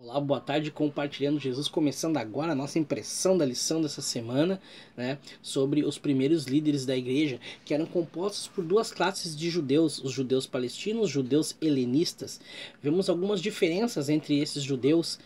Olá, boa tarde, compartilhando Jesus, começando agora a nossa impressão da lição dessa semana, né, sobre os primeiros líderes da igreja, que eram compostos por duas classes de judeus, os judeus palestinos, os judeus helenistas. Vemos algumas diferenças entre esses judeus,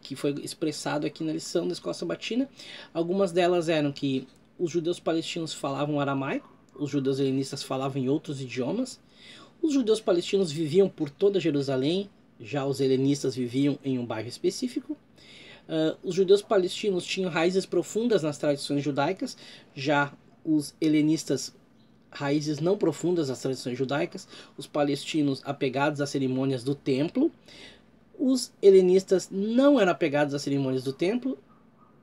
que foi expressado aqui na lição da Escola Sabatina. Algumas delas eram que os judeus palestinos falavam aramaico, os judeus helenistas falavam em outros idiomas, os judeus palestinos viviam por toda Jerusalém, já os helenistas viviam em um bairro específico. Os judeus palestinos tinham raízes profundas nas tradições judaicas, já os helenistas raízes não profundas nas tradições judaicas, os palestinos apegados às cerimônias do templo, os helenistas não eram apegados às cerimônias do templo,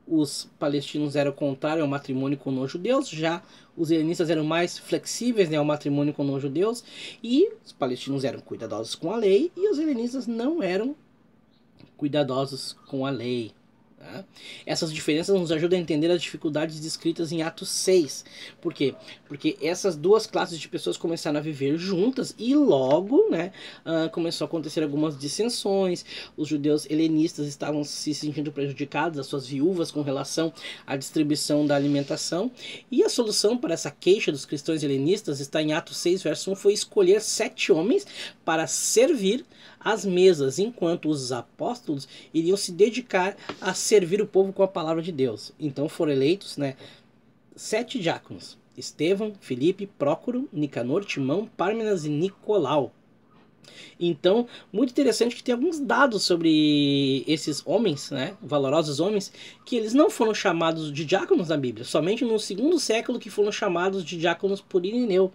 os palestinos eram contrários ao matrimônio com não-judeus, já os helenistas eram mais flexíveis, né, ao matrimônio com não-judeus, e os palestinos eram cuidadosos com a lei, e os helenistas não eram cuidadosos com a lei. Tá? Essas diferenças nos ajudam a entender as dificuldades descritas em Atos 6. Por quê? Porque essas duas classes de pessoas começaram a viver juntas e logo, né, começou a acontecer algumas dissensões. Os judeus helenistas estavam se sentindo prejudicados, as suas viúvas, com relação à distribuição da alimentação. E a solução para essa queixa dos cristãos helenistas está em Atos 6, verso 1, foi escolher 7 homens para servir as mesas, enquanto os apóstolos iriam se dedicar a servir o povo com a palavra de Deus. Então foram eleitos, né, 7 diáconos: Estevão, Filipe, Prócoro, Nicanor, Timão, Pármenas e Nicolau. Então, muito interessante que tem alguns dados sobre esses homens, né, valorosos homens, que eles não foram chamados de diáconos na Bíblia, somente no 2º século que foram chamados de diáconos por Irineu.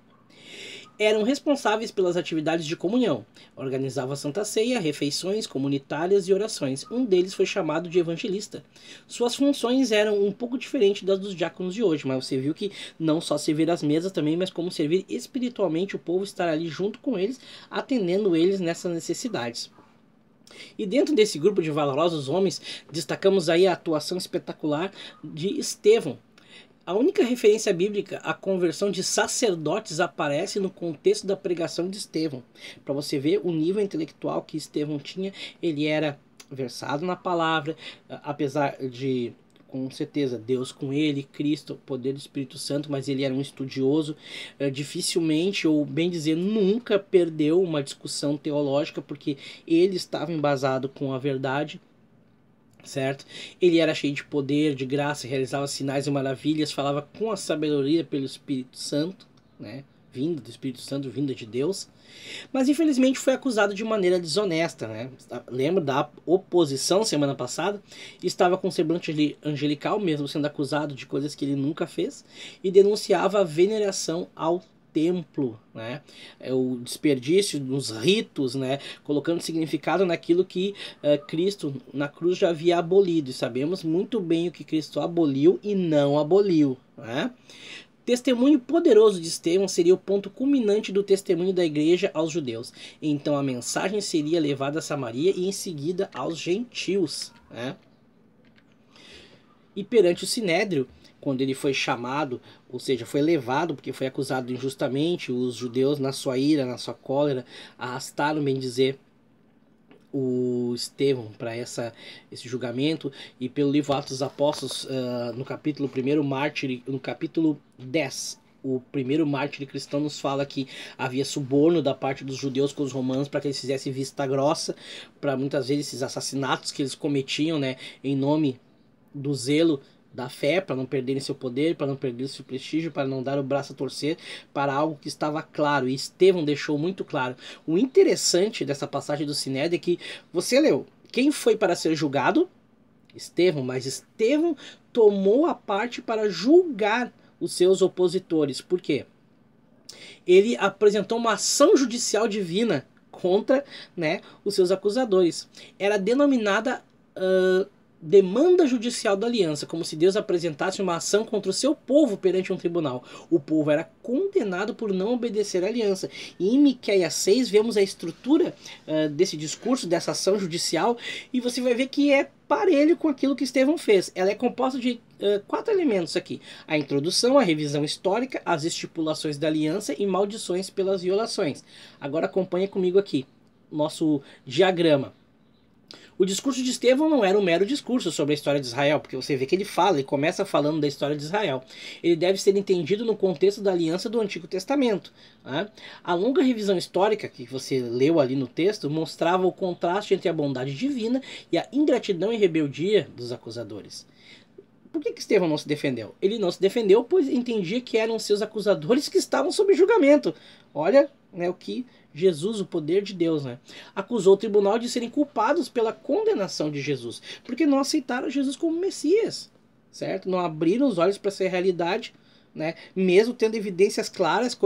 Eram responsáveis pelas atividades de comunhão, organizavam a Santa Ceia, refeições comunitárias e orações. Um deles foi chamado de evangelista. Suas funções eram um pouco diferentes das dos diáconos de hoje, mas você viu que não só servir as mesas também, mas como servir espiritualmente o povo, estar ali junto com eles, atendendo eles nessas necessidades. E dentro desse grupo de valorosos homens, destacamos aí a atuação espetacular de Estevão. A única referência bíblica à conversão de sacerdotes aparece no contexto da pregação de Estevão. Para você ver o nível intelectual que Estevão tinha, ele era versado na palavra, apesar de, com certeza, Deus com ele, Cristo, o poder do Espírito Santo, mas ele era um estudioso, dificilmente, ou bem dizer, nunca perdeu uma discussão teológica, porque ele estava embasado com a verdade. Certo? Ele era cheio de poder, de graça, realizava sinais e maravilhas, falava com a sabedoria pelo Espírito Santo, né? Vinda do Espírito Santo, vinda de Deus. Mas infelizmente foi acusado de maneira desonesta, né? Lembra da oposição semana passada? Estava com semblante angelical, mesmo sendo acusado de coisas que ele nunca fez, e denunciava a veneração ao templo, né? O desperdício nos ritos, né? Colocando significado naquilo que Cristo na cruz já havia abolido. E sabemos muito bem o que Cristo aboliu e não aboliu, né? Testemunho poderoso de Estevão seria o ponto culminante do testemunho da igreja aos judeus. Então a mensagem seria levada a Samaria e em seguida aos gentios, né? E perante o Sinédrio, quando ele foi chamado, ou seja, foi levado porque foi acusado injustamente, os judeus, na sua ira, na sua cólera, arrastaram, bem dizer, o Estevão para esse julgamento. E pelo livro Atos dos Apóstolos, no capítulo 1, mártir, no capítulo 10, o primeiro mártir cristão nos fala que havia suborno da parte dos judeus com os romanos para que eles fizessem vista grossa para muitas vezes esses assassinatos que eles cometiam, né, em nome do zelo da fé, para não perderem seu poder, para não perderem seu prestígio, para não dar o braço a torcer para algo que estava claro. E Estevão deixou muito claro. O interessante dessa passagem do Sinédrio é que você leu, quem foi para ser julgado? Estevão, mas Estevão tomou a parte para julgar os seus opositores. Por quê? Ele apresentou uma ação judicial divina contra, né, os seus acusadores. Era denominada demanda judicial da aliança, como se Deus apresentasse uma ação contra o seu povo perante um tribunal. O povo era condenado por não obedecer à aliança. E em Miqueias 6 vemos a estrutura desse discurso, dessa ação judicial, e você vai ver que é parelho com aquilo que Estevão fez. Ela é composta de 4 elementos aqui: a introdução, a revisão histórica, as estipulações da aliança e maldições pelas violações. Agora acompanha comigo aqui nosso diagrama. O discurso de Estevão não era um mero discurso sobre a história de Israel, porque você vê que ele começa falando da história de Israel. Ele deve ser entendido no contexto da aliança do Antigo Testamento. Né? A longa revisão histórica que você leu ali no texto mostrava o contraste entre a bondade divina e a ingratidão e rebeldia dos acusadores. Por que Estevão não se defendeu? Ele não se defendeu pois entendia que eram seus acusadores que estavam sob julgamento. Olha, né, o que Jesus, o poder de Deus, né, acusou o tribunal de serem culpados pela condenação de Jesus, porque não aceitaram Jesus como Messias, certo? Não abriram os olhos para essa realidade, né, mesmo tendo evidências claras,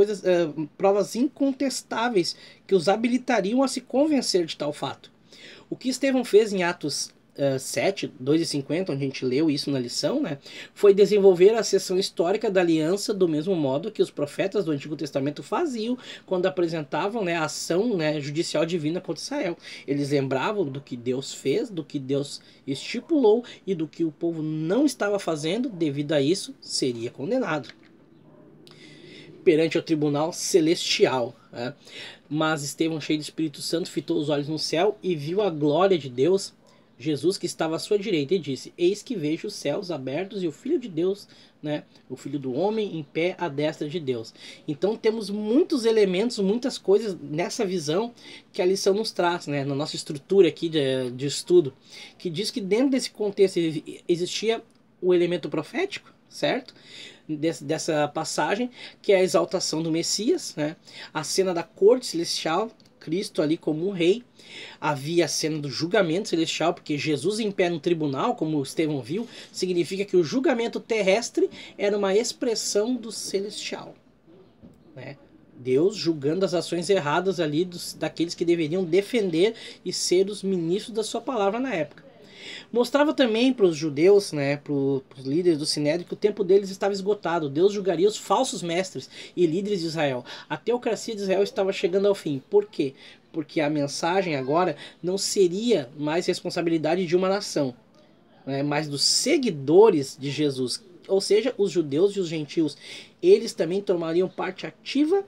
provas incontestáveis que os habilitariam a se convencer de tal fato. O que Estevão fez em Atos 7, 2 e 50, onde a gente leu isso na lição, né, foi desenvolver a seção histórica da aliança do mesmo modo que os profetas do Antigo Testamento faziam quando apresentavam, né, a ação, né, judicial divina contra Israel. Eles lembravam do que Deus fez, do que Deus estipulou e do que o povo não estava fazendo, devido a isso seria condenado perante o tribunal celestial. Né? Mas Estevão, cheio do Espírito Santo, fitou os olhos no céu e viu a glória de Deus, Jesus que estava à sua direita, e disse: eis que vejo os céus abertos e o Filho de Deus, né, o Filho do Homem, em pé à destra de Deus. Então temos muitos elementos, muitas coisas nessa visão que a lição nos traz, né, na nossa estrutura aqui de estudo, que diz que dentro desse contexto existia o elemento profético, certo? Dessa passagem, que é a exaltação do Messias, né? A cena da corte celestial, Cristo ali como um rei. Havia a cena do julgamento celestial, porque Jesus em pé no tribunal, como Estevão viu, significa que o julgamento terrestre era uma expressão do celestial, né? Deus julgando as ações erradas ali daqueles que deveriam defender e ser os ministros da sua palavra na época. Mostrava também para os judeus, né, para os líderes do Sinédrio, que o tempo deles estava esgotado. Deus julgaria os falsos mestres e líderes de Israel. A teocracia de Israel estava chegando ao fim. Por quê? Porque a mensagem agora não seria mais responsabilidade de uma nação, né, mas dos seguidores de Jesus. Ou seja, os judeus e os gentios. Eles também tomariam parte ativa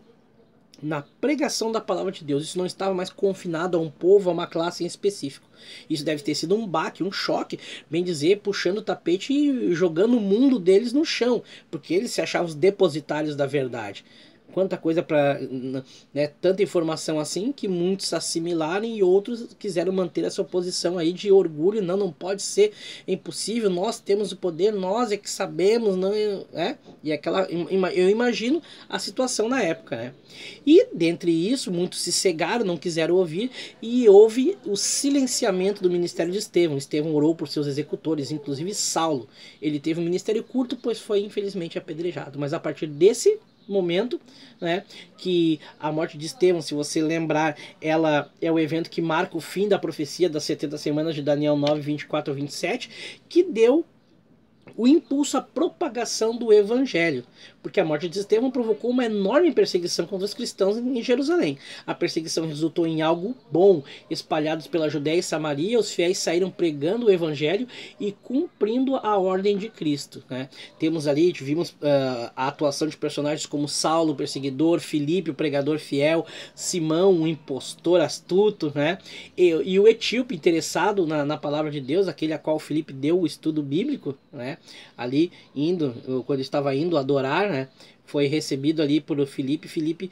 na pregação da palavra de Deus. Isso não estava mais confinado a um povo, a uma classe em específico. Isso deve ter sido um baque, um choque, bem dizer, puxando o tapete e jogando o mundo deles no chão, porque eles se achavam os depositários da verdade. Quanta coisa para, né, tanta informação assim que muitos se assimilaram e outros quiseram manter essa posição aí de orgulho. Não pode ser, é impossível, nós temos o poder, nós é que sabemos, não é? E eu imagino a situação na época, né? E dentre isso, muitos se cegaram, não quiseram ouvir, e houve o silenciamento do ministério de Estevão. Estevão orou por seus executores, inclusive Saulo. Ele teve um ministério curto, pois foi infelizmente apedrejado, mas a partir desse momento, né, que a morte de Estevão, se você lembrar, ela é o evento que marca o fim da profecia das 70 semanas de Daniel 9, 24 a 27, que deu o impulso à propagação do evangelho, porque a morte de Estevão provocou uma enorme perseguição contra os cristãos em Jerusalém. A perseguição resultou em algo bom. Espalhados pela Judéia e Samaria, os fiéis saíram pregando o evangelho e cumprindo a ordem de Cristo, né? Temos ali, vimos a atuação de personagens como Saulo, o perseguidor, Filipe, o pregador fiel, Simão, o impostor astuto, né? E o etíope interessado na palavra de Deus, aquele a qual Filipe deu o estudo bíblico, né? Ali quando estava indo adorar, né, foi recebido ali por Filipe. Filipe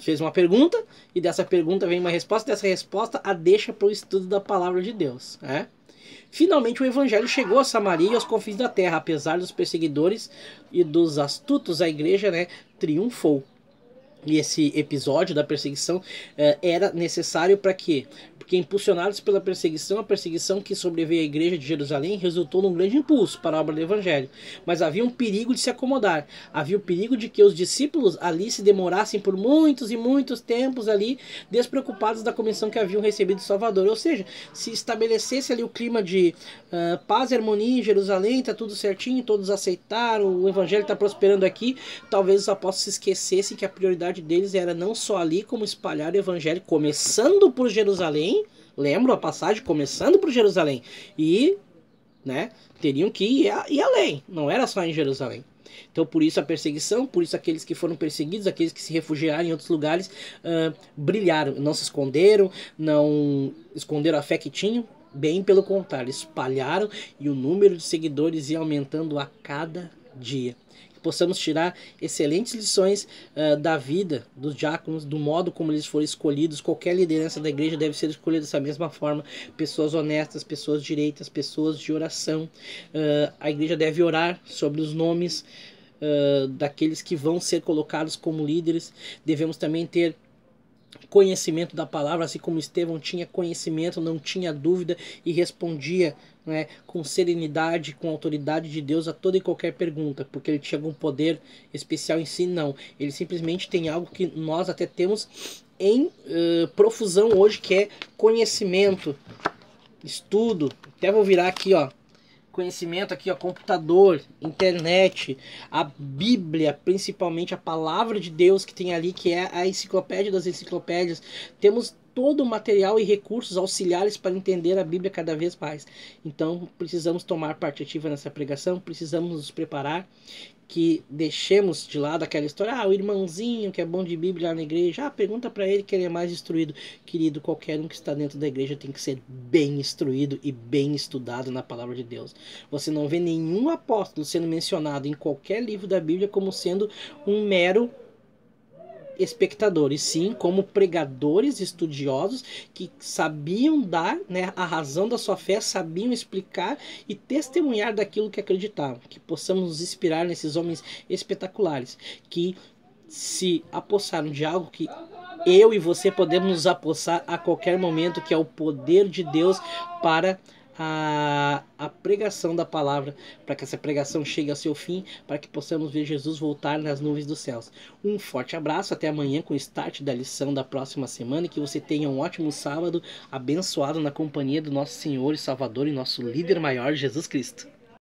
fez uma pergunta, e dessa pergunta vem uma resposta, dessa resposta a deixa para o estudo da palavra de Deus, né? Finalmente o evangelho chegou a Samaria e aos confins da terra. Apesar dos perseguidores e dos astutos, a igreja, né, triunfou. E esse episódio da perseguição era necessário para quê? Porque impulsionados pela perseguição, a perseguição que sobreveio à igreja de Jerusalém resultou num grande impulso para a obra do evangelho. Mas havia um perigo de se acomodar. Havia o perigo de que os discípulos ali se demorassem por muitos e muitos tempos ali, despreocupados da comissão que haviam recebido do Salvador. Ou seja, se estabelecesse ali o clima de paz e harmonia em Jerusalém, está tudo certinho, todos aceitaram, o evangelho está prosperando aqui, talvez os apóstolos se esquecessem que a prioridade deles era não só ali, como espalhar o evangelho, começando por Jerusalém. Lembro a passagem, começando por Jerusalém, e, né, teriam que ir além, não era só em Jerusalém. Então por isso a perseguição, por isso aqueles que foram perseguidos, aqueles que se refugiaram em outros lugares, brilharam, não se esconderam, não esconderam a fé que tinham, Bem pelo contrário, espalharam e o número de seguidores ia aumentando a cada dia. Que possamos tirar excelentes lições da vida dos diáconos, do modo como eles foram escolhidos. Qualquer liderança da igreja deve ser escolhida dessa mesma forma. Pessoas honestas, pessoas direitas, pessoas de oração. A igreja deve orar sobre os nomes daqueles que vão ser colocados como líderes. Devemos também ter conhecimento da palavra, assim como Estevão tinha conhecimento, não tinha dúvida e respondia, né, com serenidade, com autoridade de Deus a toda e qualquer pergunta, porque ele tinha algum poder especial em si. Não, ele simplesmente tem algo que nós até temos em profusão hoje, que é conhecimento, estudo. Até vou virar aqui, ó, conhecimento aqui, ó, computador, internet, a Bíblia, principalmente a palavra de Deus que tem ali, que é a enciclopédia das enciclopédias. Temos todo o material e recursos auxiliares para entender a Bíblia cada vez mais. Então, precisamos tomar parte ativa nessa pregação, precisamos nos preparar, que deixemos de lado aquela história, o irmãozinho que é bom de Bíblia lá na igreja, pergunta para ele que ele é mais instruído. Querido, qualquer um que está dentro da igreja tem que ser bem instruído e bem estudado na palavra de Deus. Você não vê nenhum apóstolo sendo mencionado em qualquer livro da Bíblia como sendo um mero espectadores, sim, como pregadores estudiosos que sabiam dar, né, a razão da sua fé, sabiam explicar e testemunhar daquilo que acreditavam. Que possamos nos inspirar nesses homens espetaculares que se apossaram de algo que eu e você podemos nos apossar a qualquer momento, que é o poder de Deus para a pregação da palavra, para que essa pregação chegue ao seu fim, para que possamos ver Jesus voltar nas nuvens dos céus. Um forte abraço, até amanhã com o start da lição da próxima semana, e que você tenha um ótimo sábado, abençoado na companhia do nosso Senhor e Salvador e nosso líder maior, Jesus Cristo.